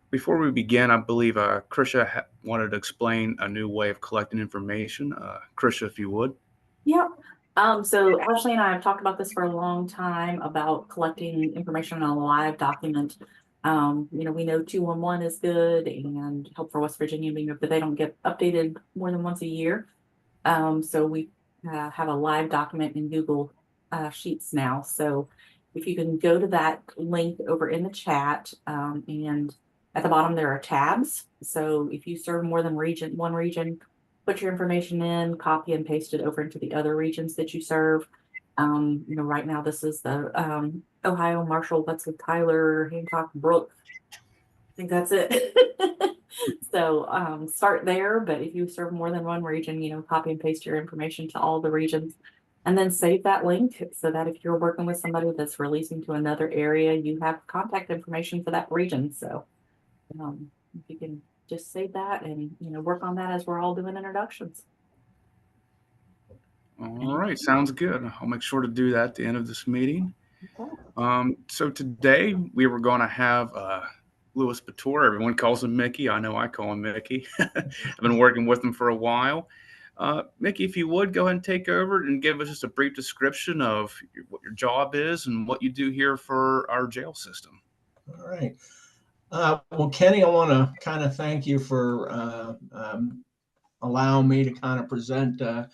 Before we begin, I believe Krisha wanted to explain a new way of collecting information. Krisha, if you would. Yep. So Ashley and I have talked about this for a long time about collecting information on a live document. We know 211 is good and Help for West Virginia, but they don't get updated more than once a year. So we have a live document in Google Sheets now. So if you can go to that link over in the chat, and at the bottom there are tabs. So if you serve more than one region, put your information in, copy and paste it over into the other regions that you serve. Right now this is the Ohio, Marshall, Wetzel, Tyler, Hancock, Brooke. I think that's it. So start there, but if you serve more than one region, copy and paste your information to all the regions and then save that link so that if you're working with somebody that's releasing to another area, you have contact information for that region. So if you can just save that and, work on that as we're all doing introductions. All right, sounds good. I'll make sure to do that at the end of this meeting. So today we were going to have Louis Bator. Everyone calls him Mickey. I know I call him Mickey. I've been working with him for a while. Mickey, if you would, go ahead and take over and give us just a brief description of what your job is and what you do here for our jail system. All right. Well, Kenny, I want to kind of thank you for allowing me to kind of present to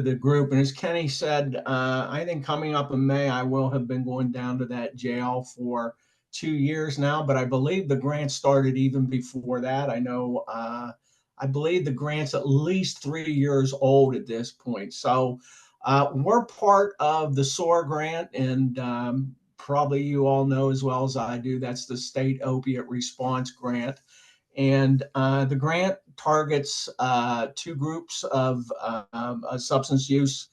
the group. And as Kenny said, I think coming up in May, I will have been going down to that jail for 2 years now, but I believe the grant started even before that. I know, I believe the grant's at least 3 years old at this point. So we're part of the SOAR grant, and probably you all know as well as I do, that's the State Opiate Response Grant. And the grant targets two groups of substance use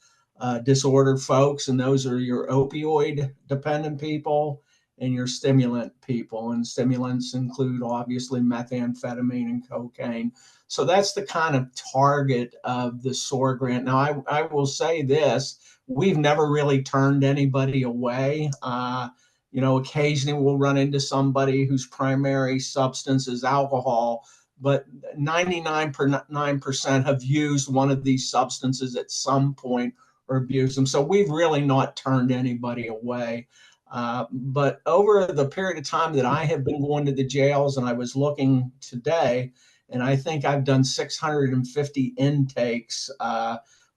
disordered folks, and those are your opioid dependent people and your stimulant people. And stimulants include obviously methamphetamine and cocaine. So that's the kind of target of the SOAR grant. Now, I will say this, we've never really turned anybody away. Occasionally we'll run into somebody whose primary substance is alcohol, but 99% have used one of these substances at some point or abused them. So we've really not turned anybody away. But over the period of time that I have been going to the jails, and I was looking today, and I think I've done 650 intakes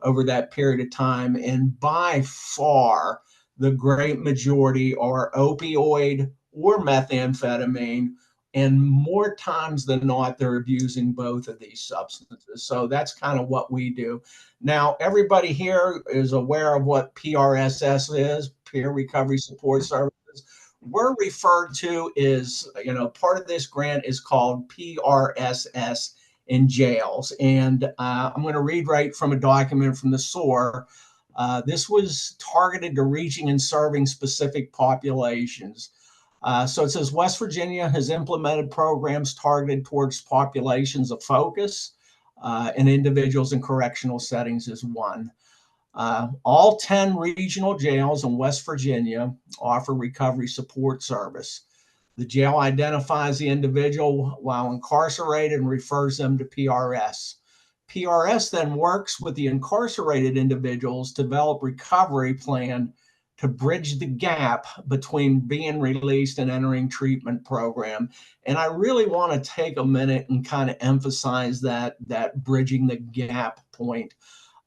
over that period of time. And by far, the great majority are opioid or methamphetamine, and more times than not, they're abusing both of these substances. So that's kind of what we do. Now, everybody here is aware of what PRSS is, Peer Recovery Support Services. We're referred to as, part of this grant is called PRSS in jails. And I'm going to read right from a document from the SOAR. This was targeted to reaching and serving specific populations. So it says West Virginia has implemented programs targeted towards populations of focus, and individuals in correctional settings is one. All 10 regional jails in West Virginia offer recovery support service. The jail identifies the individual while incarcerated and refers them to PRS. PRS then works with the incarcerated individuals to develop recovery plan to bridge the gap between being released and entering treatment program. And I really want to take a minute and kind of emphasize that bridging the gap point.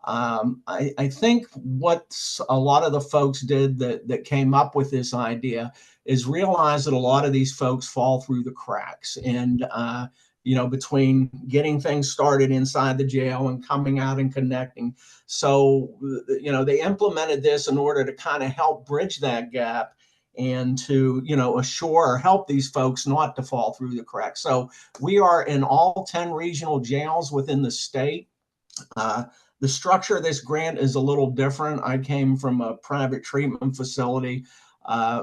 I think what a lot of the folks did that came up with this idea is realize that a lot of these folks fall through the cracks. And between getting things started inside the jail and coming out and connecting. So, they implemented this in order to kind of help bridge that gap and to, assure or help these folks not to fall through the cracks. So we are in all 10 regional jails within the state. The structure of this grant is a little different. I came from a private treatment facility.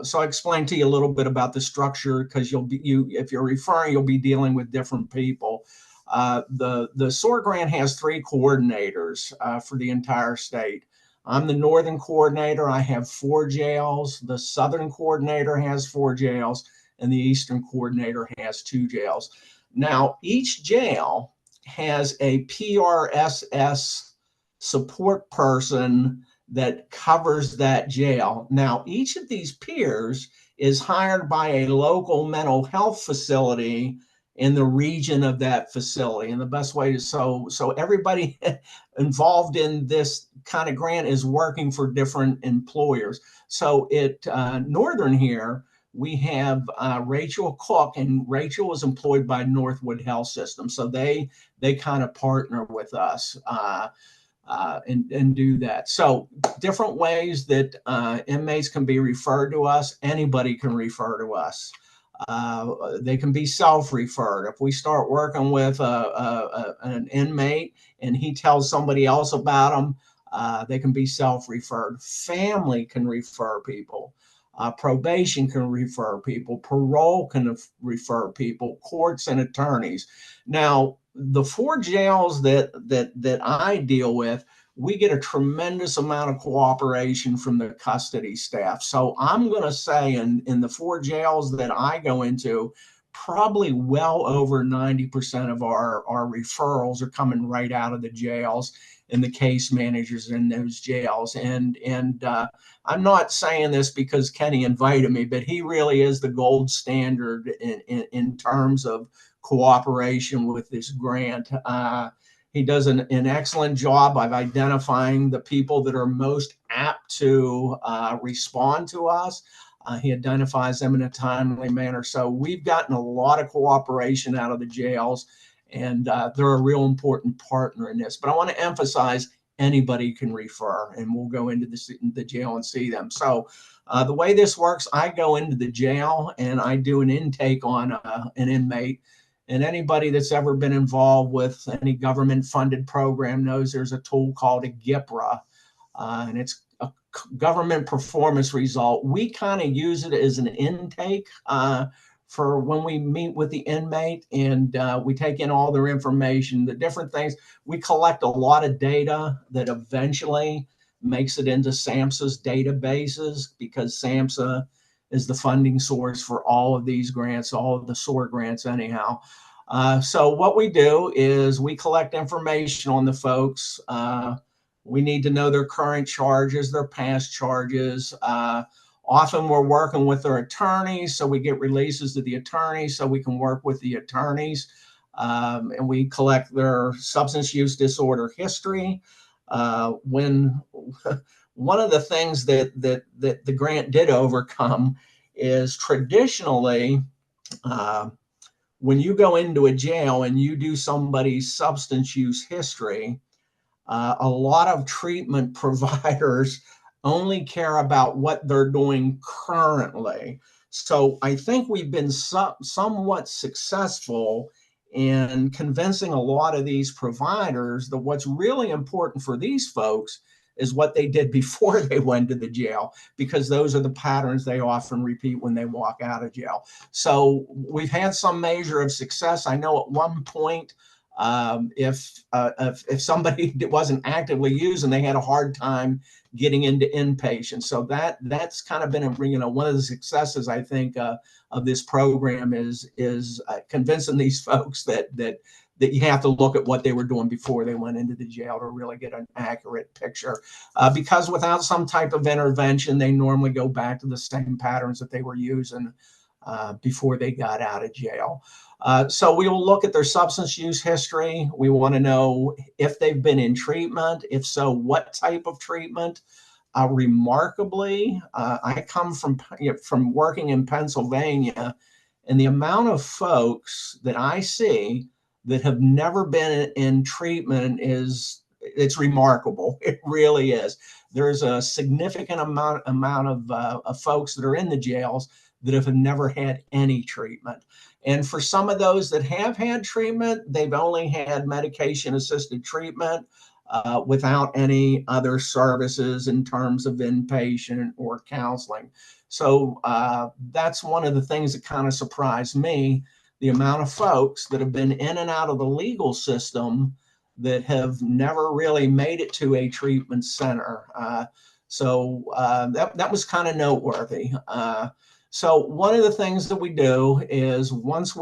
So I explained to you a little bit about the structure, because if you're referring, you'll be dealing with different people. The SOAR grant has 3 coordinators for the entire state. I'm the northern coordinator. I have 4 jails. The southern coordinator has 4 jails, and the eastern coordinator has 2 jails. Now, each jail has a PRSS support person that covers that jail. Now, each of these peers is hired by a local mental health facility in the region of that facility. And the best way to, so everybody involved in this kind of grant is working for different employers. So at Northern here, we have Rachel Cook, and Rachel is employed by Northwood Health System. So they kind of partner with us and do that. So different ways that inmates can be referred to us. Anybody can refer to us. They can be self-referred. If we start working with an inmate and he tells somebody else about them, they can be self-referred. Family can refer people. Probation can refer people. Parole can refer people. Courts and attorneys. Now, the 4 jails that I deal with, we get a tremendous amount of cooperation from the custody staff. So I'm going to say in the 4 jails that I go into, probably well over 90% of our referrals are coming right out of the jails and the case managers in those jails. And I'm not saying this because Kenny invited me, but he really is the gold standard in terms of cooperation with this grant. He does an excellent job of identifying the people that are most apt to respond to us. He identifies them in a timely manner. So we've gotten a lot of cooperation out of the jails, and they're a real important partner in this. But I want to emphasize anybody can refer, and we'll go into the jail and see them. So the way this works, I go into the jail and I do an intake on an inmate. And anybody that's ever been involved with any government-funded program knows there's a tool called a GPRA, and it's a government performance result. We kind of use it as an intake for when we meet with the inmate, and we take in all their information, the different things. We collect a lot of data that eventually makes it into SAMHSA's databases, because SAMHSA is the funding source for all of these grants, all of the SOAR grants anyhow. So what we do is we collect information on the folks. We need to know their current charges, their past charges. Often we're working with their attorneys, so we get releases to the attorneys so we can work with the attorneys. And we collect their substance use disorder history. One of the things that the grant did overcome is traditionally, when you go into a jail and you do somebody's substance use history, a lot of treatment providers only care about what they're doing currently. So I think we've been somewhat successful in convincing a lot of these providers that what's really important for these folks is what they did before they went to the jail, because those are the patterns they often repeat when they walk out of jail. So we've had some measure of success. I know at one point, if somebody wasn't actively using, they had a hard time getting into inpatient. So that's kind of been one of the successes, I think, of this program is convincing these folks that you have to look at what they were doing before they went into the jail to really get an accurate picture. Because without some type of intervention, they normally go back to the same patterns that they were using before they got out of jail. So we will look at their substance use history. We want to know if they've been in treatment. If so, what type of treatment? Remarkably, I come from working in Pennsylvania, and the amount of folks that I see that have never been in treatment it's remarkable. It really is. There's a significant amount of folks that are in the jails that have never had any treatment. And for some of those that have had treatment, they've only had medication-assisted treatment without any other services in terms of inpatient or counseling. So that's one of the things that kind of surprised me, the amount of folks that have been in and out of the legal system that have never really made it to a treatment center. So that was kind of noteworthy. So one of the things that we do is once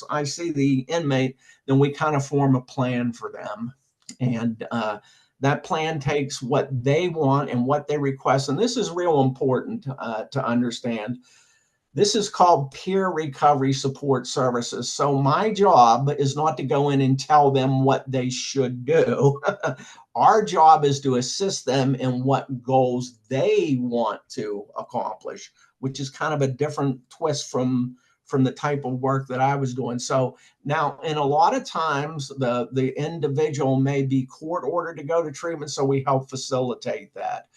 I see the inmate, then we kind of form a plan for them. And that plan takes what they want and what they request. And this is real important to understand. This is called peer recovery support services. So my job is not to go in and tell them what they should do. Our job is to assist them in what goals they want to accomplish, which is kind of a different twist from the type of work that I was doing. So now, in a lot of times, the individual may be court ordered to go to treatment, so we help facilitate that.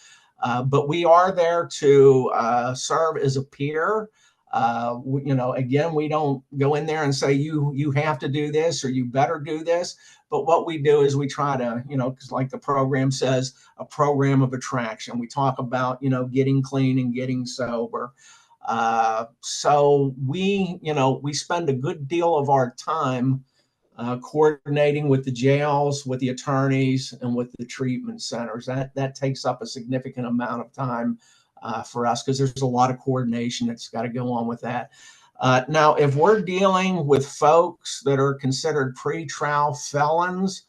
But we are there to serve as a peer. Again, we don't go in there and say, you have to do this or you better do this. But what we do is we try to, because like the program says, a program of attraction. We talk about, getting clean and getting sober. So we spend a good deal of our time coordinating with the jails, with the attorneys, and with the treatment centers. That takes up a significant amount of time for us because there's a lot of coordination that's got to go on with that. Now, if we're dealing with folks that are considered pretrial felons,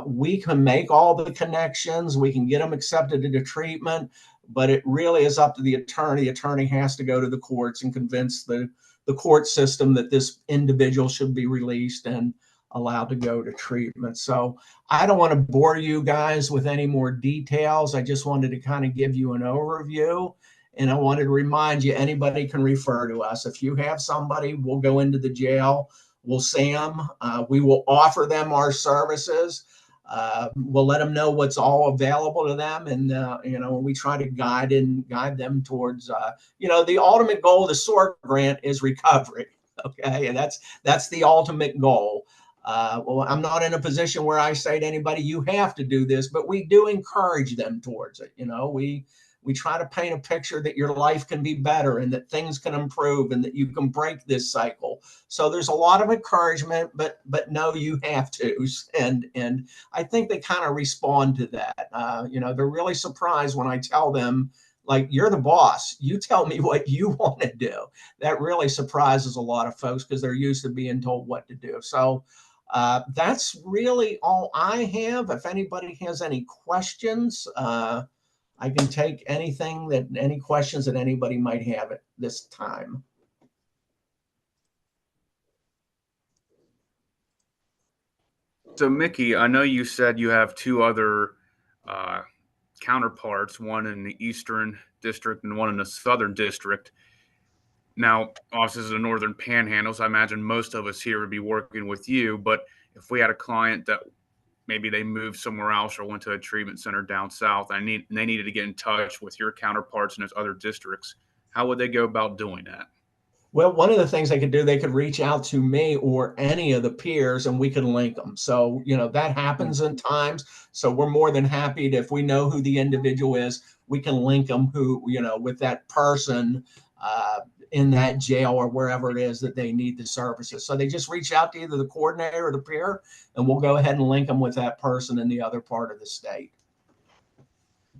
we can make all the connections. We can get them accepted into treatment, but it really is up to the attorney. The attorney has to go to the courts and convince the court system that this individual should be released and allowed to go to treatment. So I don't want to bore you guys with any more details. I just wanted to kind of give you an overview. And I wanted to remind you, anybody can refer to us. If you have somebody, we'll go into the jail. We'll see them. We will offer them our services. We'll let them know what's all available to them. And, we try to guide them towards, the ultimate goal of the SOAR grant is recovery. Okay. And that's the ultimate goal. Well, I'm not in a position where I say to anybody, you have to do this, but we do encourage them towards it. We try to paint a picture that your life can be better and that things can improve and that you can break this cycle. So there's a lot of encouragement, but no, you have to. And I think they kind of respond to that. They're really surprised when I tell them, like, you're the boss. You tell me what you want to do. That really surprises a lot of folks because they're used to being told what to do. So that's really all I have. If anybody has any questions, I can take any questions that anybody might have at this time. So, Mickey, I know you said you have two other counterparts, one in the Eastern District and one in the Southern District. Now, obviously, this is the Northern Panhandle, so I imagine most of us here would be working with you. But if we had a client that maybe they moved somewhere else or went to a treatment center down south and they needed to get in touch with your counterparts in those other districts, how would they go about doing that? Well, one of the things they could do, they could reach out to me or any of the peers and we can link them. So, that happens in times. So we're more than happy to, if we know who the individual is, we can link them with that person in that jail or wherever it is that they need the services. So they just reach out to either the coordinator or the peer, and we'll go ahead and link them with that person in the other part of the state.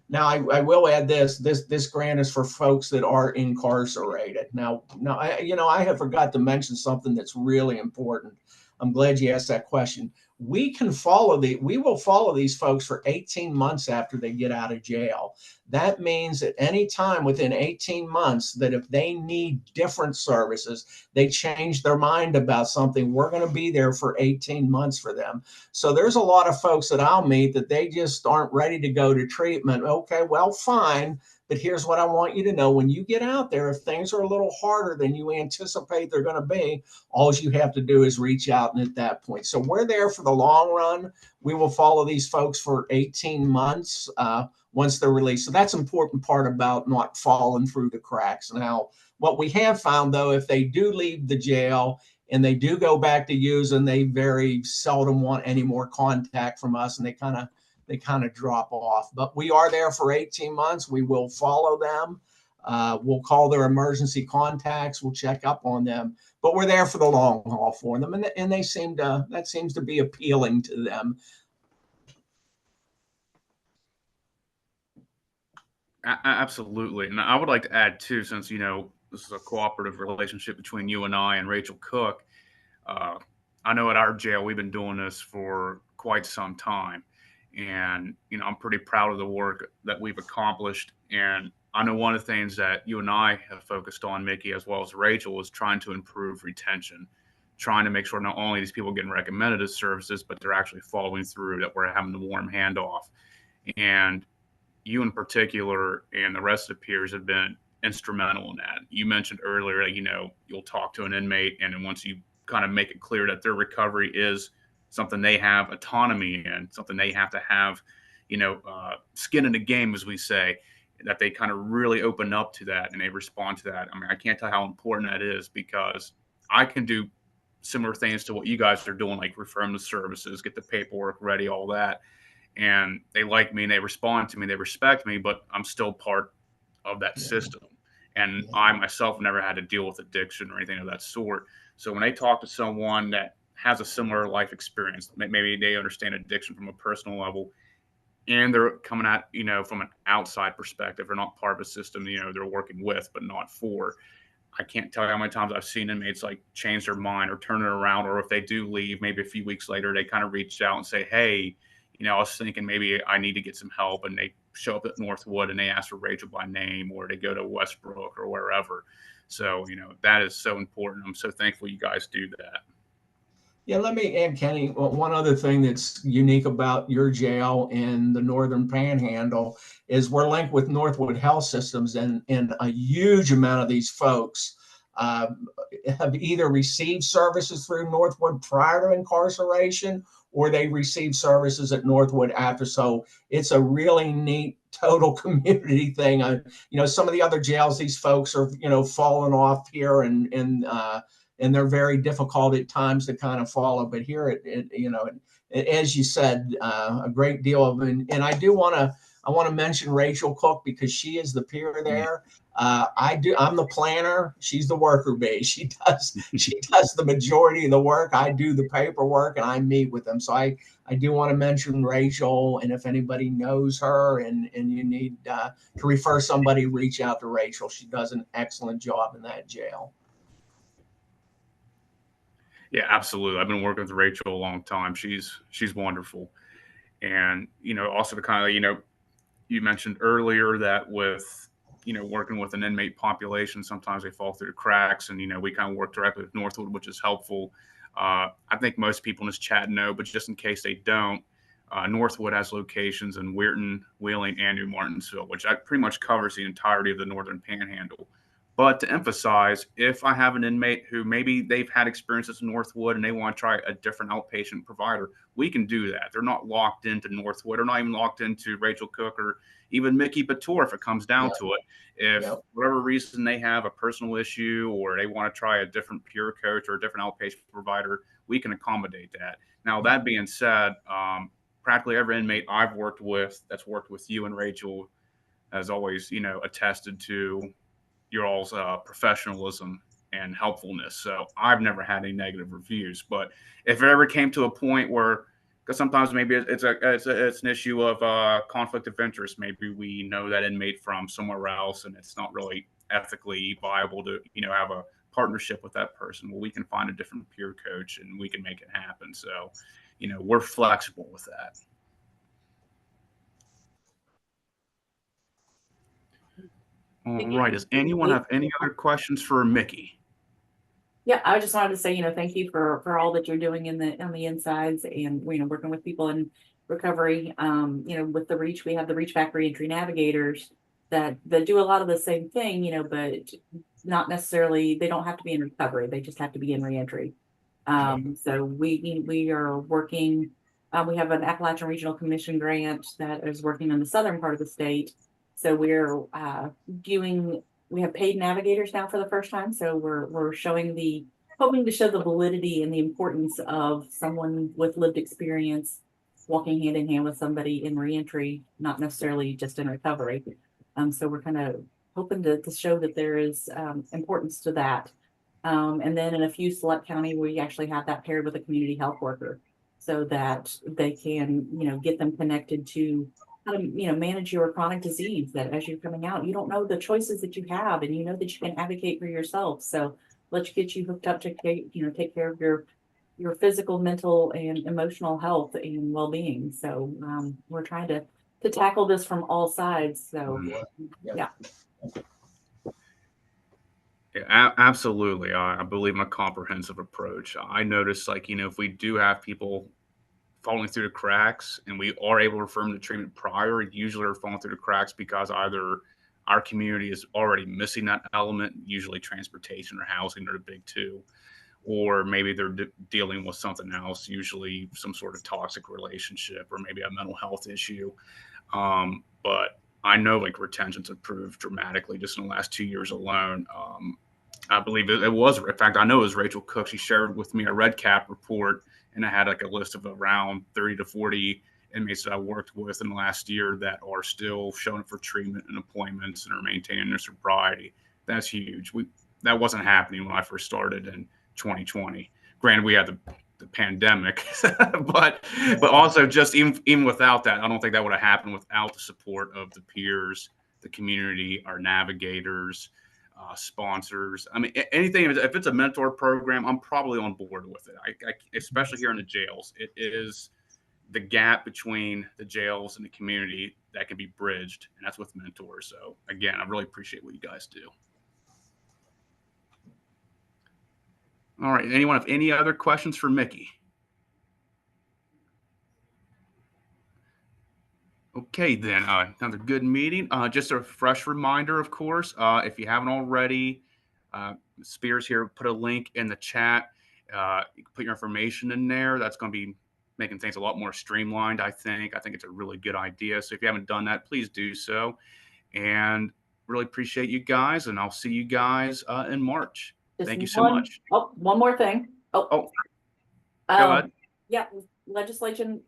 Now, I will add this grant is for folks that are incarcerated. Now, I have forgot to mention something that's really important. I'm glad you asked that question. We will follow these folks for 18 months after they get out of jail. That means at any time within 18 months that if they need different services, they change their mind about something, we're going to be there for 18 months for them. So there's a lot of folks that I'll meet that they just aren't ready to go to treatment. Okay, well, fine. But here's what I want you to know. When you get out there, if things are a little harder than you anticipate they're going to be, all you have to do is reach out. And at that point, so we're there for the long run. We will follow these folks for 18 months once they're released. So that's an important part about not falling through the cracks. Now, what we have found, though, if they do leave the jail and they do go back to using, they very seldom want any more contact from us, and they kind of drop off. But we are there for 18 months. We will follow them. We'll call their emergency contacts. We'll check up on them, but we're there for the long haul for them, and that seems to be appealing to them. Absolutely. And I would like to add too, since, this is a cooperative relationship between you and I and Rachel Cook. Uh, I know at our jail, we've been doing this for quite some time. And, I'm pretty proud of the work that we've accomplished. And I know one of the things that you and I have focused on, Mickey, as well as Rachel, is trying to improve retention, trying to make sure not only these people getting recommended as services, but they're actually following through, that we're having the warm handoff. And you in particular and the rest of the peers have been instrumental in that. You mentioned earlier, you'll talk to an inmate, and then once you kind of make it clear that their recovery is something they have autonomy in, something they have to have, skin in the game, as we say, that they kind of really open up to that and they respond to that. I mean, I can't tell how important that is, because I can do similar things to what you guys are doing, like refer them to services, get the paperwork ready, all that. And they like me and they respond to me, they respect me, but I'm still part of that system. And I myself never had to deal with addiction or anything of that sort. So when they talk to someone that has a similar life experience, maybe they understand addiction from a personal level, and they're coming at, from an outside perspective, they're not part of a system, they're working with, but not for. I can't tell you how many times I've seen inmates like change their mind or turn it around, or if they do leave, maybe a few weeks later, they kind of reach out and say, hey, I was thinking maybe I need to get some help, and they show up at Northwood and they ask for Rachel by name, or they go to Westbrook or wherever. So, that is so important. I'm so thankful you guys do that. Yeah, let me add, Kenny, one other thing that's unique about your jail in the Northern Panhandle is we're linked with Northwood Health Systems, and a huge amount of these folks have either received services through Northwood prior to incarceration, or they received services at Northwood after. So it's a really neat total community thing. Some of the other jails, these folks are, falling off here, and they're very difficult at times to kind of follow. But here, as you said, a great deal of, and I want to mention Rachel Cook, because she is the peer there. I'm the planner. She's the worker bee. She does the majority of the work. I do the paperwork and I meet with them. So I do want to mention Rachel. And if anybody knows her and you need to refer somebody, reach out to Rachel. She does an excellent job in that jail. Yeah, absolutely. I've been working with Rachel a long time. She's wonderful. And, also to kind of, you mentioned earlier that with, working with an inmate population, sometimes they fall through the cracks, and, we kind of work directly with Northwood, which is helpful. I think most people in this chat know, but just in case they don't, Northwood has locations in Weirton, Wheeling, and New Martinsville, which pretty much covers the entirety of the Northern Panhandle. But to emphasize, if I have an inmate who maybe they've had experiences in Northwood and they want to try a different outpatient provider, we can do that. They're not locked into Northwood, or not even locked into Rachel Cook or even Mickey Batur if it comes down to it. If whatever reason they have a personal issue, or they want to try a different peer coach or a different outpatient provider, we can accommodate that. Now, that being said, practically every inmate I've worked with that's worked with you and Rachel has always, attested to your all's professionalism and helpfulness. So I've never had any negative reviews. But if it ever came to a point where, because sometimes maybe it's an issue of conflict of interest, maybe we know that inmate from somewhere else, and it's not really ethically viable to have a partnership with that person. Well, we can find a different peer coach and we can make it happen. So, we're flexible with that. All right. Does anyone have any other questions for Mickey? Yeah, I just wanted to say, thank you for all that you're doing on the insides, and working with people in recovery. With the Reach, we have the Reach Back Reentry Navigators that do a lot of the same thing, but not necessarily, they don't have to be in recovery. They just have to be in reentry. So we are working. We have an Appalachian Regional Commission grant that is working in the southern part of the state. So we're we have paid navigators now for the first time. So we're hoping to show the validity and the importance of someone with lived experience walking hand in hand with somebody in reentry, not necessarily just in recovery. So we're kind of hoping to show that there is importance to that. And then in a few select county, we actually have that paired with a community health worker so that they can, get them connected to how to, manage your chronic disease, that as you're coming out, you don't know the choices that you have, and you know that you can advocate for yourself. So let's get you hooked up to, take care of your physical, mental, and emotional health and well-being. So we're trying to tackle this from all sides. So yeah. Yeah, absolutely. I believe in a comprehensive approach. I notice, like, if we do have people falling through the cracks and we are able to refer them to treatment prior, usually are falling through the cracks because either our community is already missing that element, usually transportation or housing are the big two, or maybe they're dealing with something else, usually some sort of toxic relationship or maybe a mental health issue. But I know like retention's improved dramatically just in the last 2 years alone. I believe it was, in fact, I know it was Rachel Cook. She shared with me a Red Cap report, and I had like a list of around 30 to 40 inmates that I worked with in the last year that are still showing up for treatment and appointments and are maintaining their sobriety. That's huge. That wasn't happening when I first started in 2020. Granted, we had the pandemic, but also just even without that, I don't think that would have happened without the support of the peers, the community, our navigators, sponsors. I mean, anything, if it's a mentor program, I'm probably on board with it. I especially here in the jails, it is the gap between the jails and the community that can be bridged, and that's with mentors. So again, I really appreciate what you guys do. All right. Anyone have any other questions for Mickey? Okay, then another good meeting. Just a fresh reminder, of course, if you haven't already, Spears here put a link in the chat. You can put your information in there. That's going to be making things a lot more streamlined, I think. I think it's a really good idea. So if you haven't done that, please do so. And really appreciate you guys, and I'll see you guys in March. Thank you so much. Oh, one more thing. Go ahead. Yeah, the legislature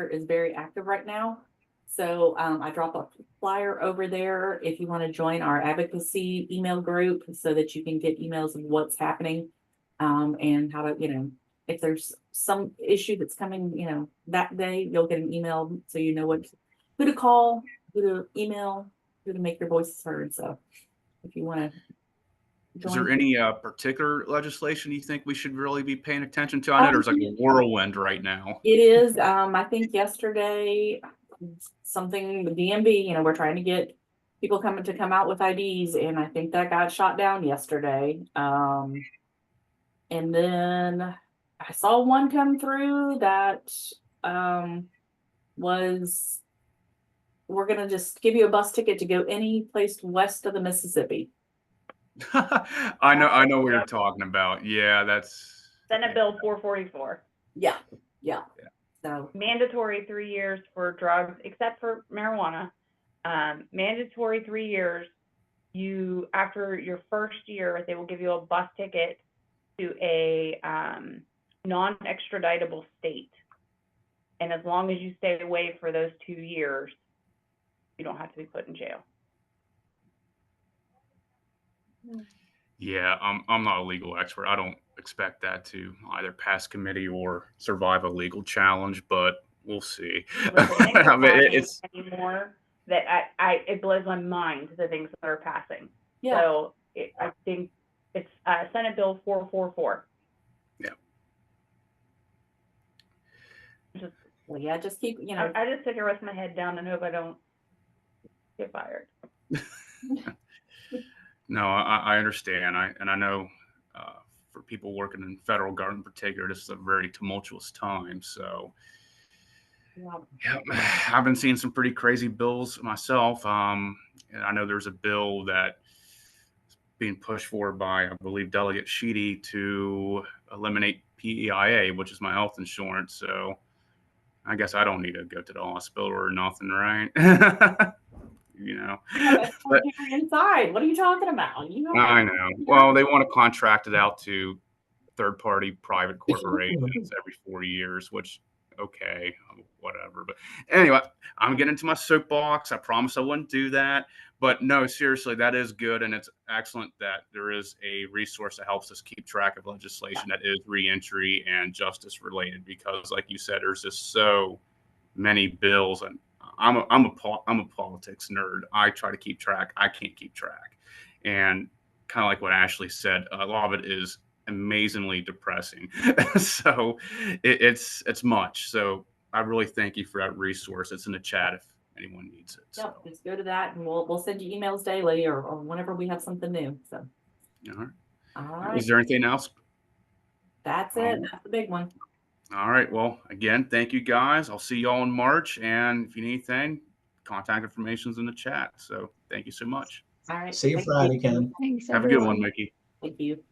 is very active right now. So I drop a flyer over there if you want to join our advocacy email group so that you can get emails of what's happening and how to, if there's some issue that's coming, that day, you'll get an email so you know who to call, who to email, who to make your voices heard. So if you want to. Is there any particular legislation you think we should really be paying attention to? I know there's like a whirlwind right now. It is. I think yesterday, something, the DMV, we're trying to get people to come out with IDs, and I think that got shot down yesterday. And then I saw one come through that was, we're going to just give you a bus ticket to go any place west of the Mississippi. I know what you're talking about. Yeah, that's Senate Bill 444. Yeah. So mandatory 3 years for drugs, except for marijuana. Mandatory 3 years. You, after your first year, they will give you a bus ticket to a non-extraditable state, and as long as you stay away for those 2 years, you don't have to be put in jail. Yeah, I'm not a legal expert. I don't expect that to either pass committee or survive a legal challenge, but we'll see. I mean, it's anymore that it blows my mind the things that are passing. Yeah. So I think it's Senate Bill 444. Yeah. Just keep, I just sit here with my head down and hope I don't get fired. No, I understand. I know for people working in federal government in particular, this is a very tumultuous time. So, yeah, I've been seeing some pretty crazy bills myself. And I know there's a bill that's being pushed forward by, I believe, Delegate Sheedy to eliminate PEIA, which is my health insurance. So I guess I don't need to go to the hospital or nothing, right? But inside. What are you talking about? I know. Well, they want to contract it out to third-party private corporations every 4 years, which okay, whatever. But anyway, I'm getting into my soapbox. I promise I wouldn't do that. But no, seriously, that is good. And it's excellent that there is a resource that helps us keep track of legislation that is reentry and justice related, because like you said, there's just so many bills. And I'm a politics nerd. I try to keep track. I can't keep track. And kind of like what Ashley said, a lot of it is amazingly depressing. So it's much. So I really thank you for that resource. It's in the chat if anyone needs it. Yep, So. just go to that and we'll send you emails daily or whenever we have something new. So. All right. All right. Is there anything else? That's it. That's the big one. All right. Well, again, thank you guys. I'll see you all in March. And if you need anything, contact information is in the chat. So thank you so much. All right. See you Friday, Ken. Thanks, Have a good everyone. one, Mickey. Thank you.